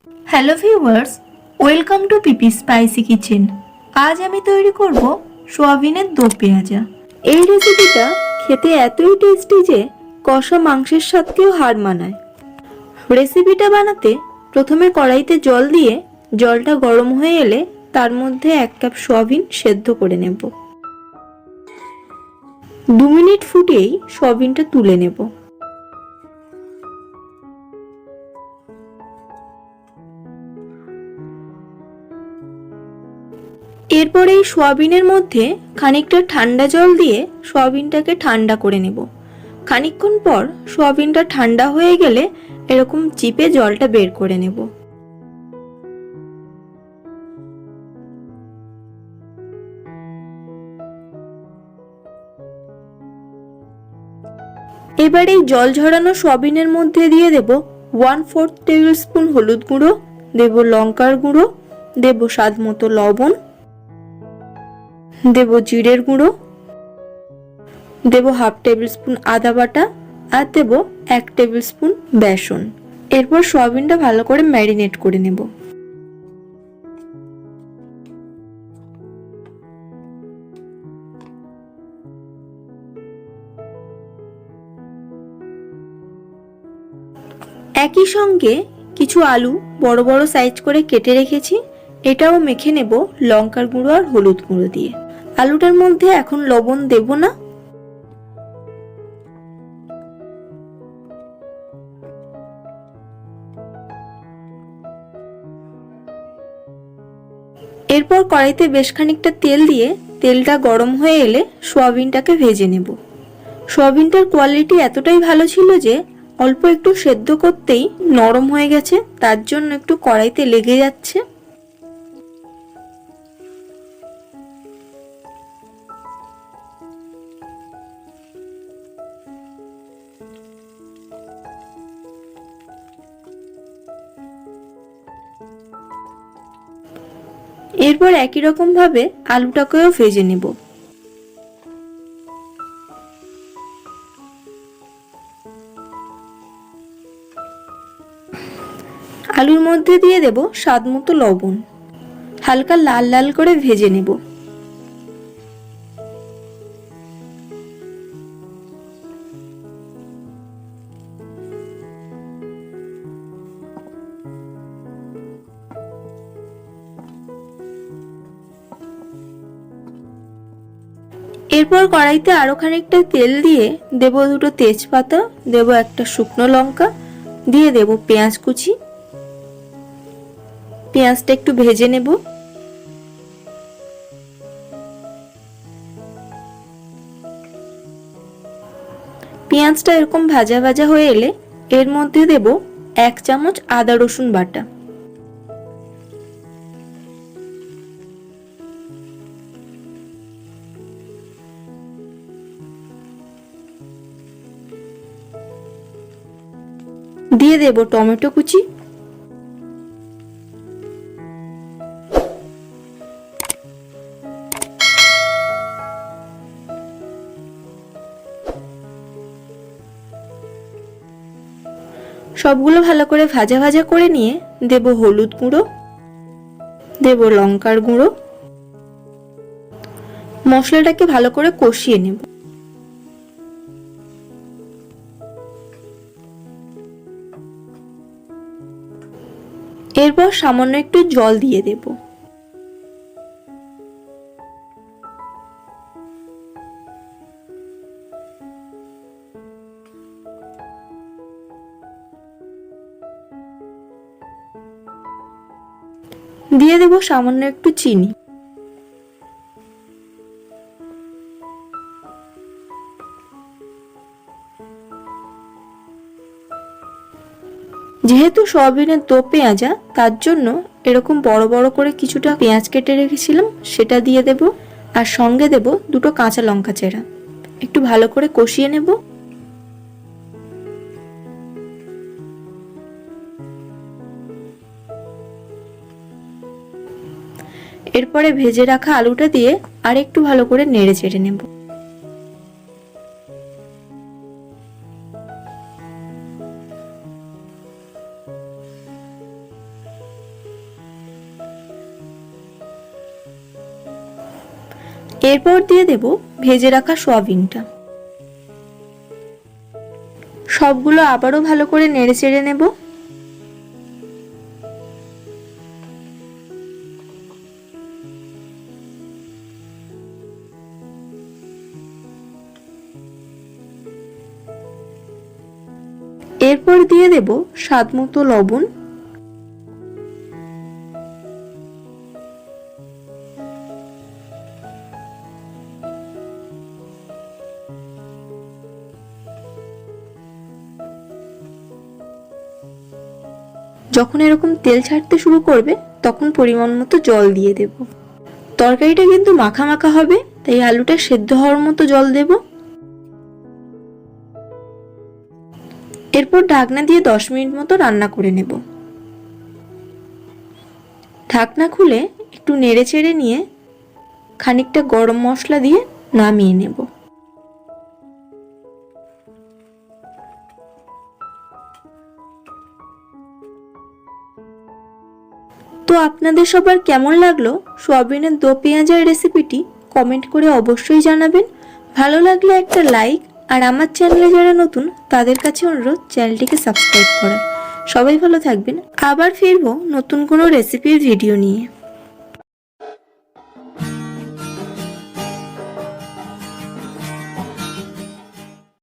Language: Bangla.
Hello viewers, welcome to P P spicy kitchen. আজ আমি তৈরি করব সোয়াবিনের দো পেঁয়াজা। এই রেসিপিটা খেতে এতই টেস্টি যে কষা মাংসের সাথেও হার মানায়। রেসিপিটা বানাতে প্রথমে কড়াইতে জল দিয়ে জলটা গরম হয়ে এলে তার মধ্যে 1 কাপ সোয়াবিন সেদ্ধ করে নেব। 2 মিনিট ফুটিয়েই সোয়াবিনটা তুলে নেব। এরপর এই সোয়াবিনের মধ্যে খানিকটা ঠান্ডা জল দিয়ে সোয়াবিনটাকে ঠান্ডা করে নেব। খানিকক্ষণ পর সোয়াবিনটা ঠান্ডা হয়ে গেলে এরকম চিপে জলটা বের করে নেব। এবার এই জল ঝরানো সোয়াবিনের মধ্যে দিয়ে দেব 1/4 টেবিল স্পুন হলুদ গুঁড়ো, দেব লঙ্কার গুঁড়ো, দেব স্বাদ মতো লবণ, দেব জিরের গুঁড়ো, দেব 1/2 টেবিল স্পুন আদা বাটা আর দেব 1 টেবিল স্পুন বেসন। এরপর সোয়াবিনটা ভালো করে ম্যারিনেট করে নেব। একই সঙ্গে কিছু আলু বড় বড় সাইজ করে কেটে রেখেছি, এটাও মেখে নেব লঙ্কার গুঁড়ো আর হলুদ গুঁড়ো দিয়ে। আলুটার মধ্যে এখন লবণ দেব না। এরপর কড়াইতে বেশ খানিকটা তেল দিয়ে তেলটা গরম হয়ে এলে সোয়াবিনটাকে ভেজে নেব। সোয়াবিনটার কোয়ালিটি এতটাই ভালো ছিল যে অল্প একটু সেদ্ধ করতেই নরম হয়ে গেছে, তার জন্য একটু কড়াইতে লেগে যাচ্ছে। এরপর একই রকম ভাবে আলুটাকেও ভেজে নেব। আলুর মধ্যে দিয়ে দেব স্বাদ মতো লবণ, হালকা লাল লাল করে ভেজে নেব। এরপর কড়াইতে আরো খানিকটা তেল দিয়ে দেব 2টো তেজপাতা, দেব একটা শুকনো লঙ্কা, দিয়ে দেব পেঁয়াজ কুচি। পেঁয়াজটা একটু ভেজে নেব। পেঁয়াজটা এরকম ভাজা ভাজা হয়ে এলে এর মধ্যে দেব 1 চামচ আদা রসুন বাটা। দিয়ে দেব টমেটো কুচি। সবগুলো ভালো করে ভাজা ভাজা করে নিয়ে দেব হলুদ গুঁড়ো, দেব লঙ্কার গুঁড়ো। মশলাটাকে ভালো করে কষিয়ে নেব। এরপর সামান্য একটু জল দিয়ে দেব। দিয়ে দেব সামান্য একটু চিনি। যেহেতু সয়াবিনের দো পেঁয়াজা, তার জন্য এরকম বড় বড় করে কিছুটা পেঁয়াজ কেটে রেখেছিলাম, সেটা দিয়ে দেব। আর সঙ্গে দেব 2টো কাঁচা লঙ্কা চেরা। একটু ভালো করে কষিয়ে নেব। এরপরে ভেজে রাখা আলুটা দিয়ে আর একটু ভালো করে নেড়ে চেড়ে নেব। এরপর দিয়ে দেব ভেজে রাখা সয়াবিনটা। সবগুলো আবারও ভালো করে নেড়ে চেড়ে নেব। এরপর দিয়ে দেব স্বাদমতো লবণ। যখন এরকম তেল ছাড়তে শুরু করবে তখন পরিমাণ মতো জল দিয়ে দেব। তরকারিটা কিন্তু মাখা মাখা হবে, তাই আলুটা সেদ্ধ হওয়ার মতো জল দেব। এরপর ঢাকনা দিয়ে 10 মিনিট মতো রান্না করে নেব। ঢাকনা খুলে একটু নেড়ে চেড়ে নিয়ে খানিকটা গরম মশলা দিয়ে নামিয়ে নেব। তো আপনাদের সবার কেমন লাগলো সোয়াবিনের দো পেঁয়াজার রেসিপিটি কমেন্ট করে অবশ্যই জানাবেন। ভালো লাগলে একটা লাইক, আর আমার চ্যানেলে যারা নতুন তাদের কাছে অনুরোধ চ্যানেলটিকে সাবস্ক্রাইব করার। সবাই ভালো থাকবেন। আবার ফিরবো নতুন কোনো রেসিপির ভিডিও নিয়ে।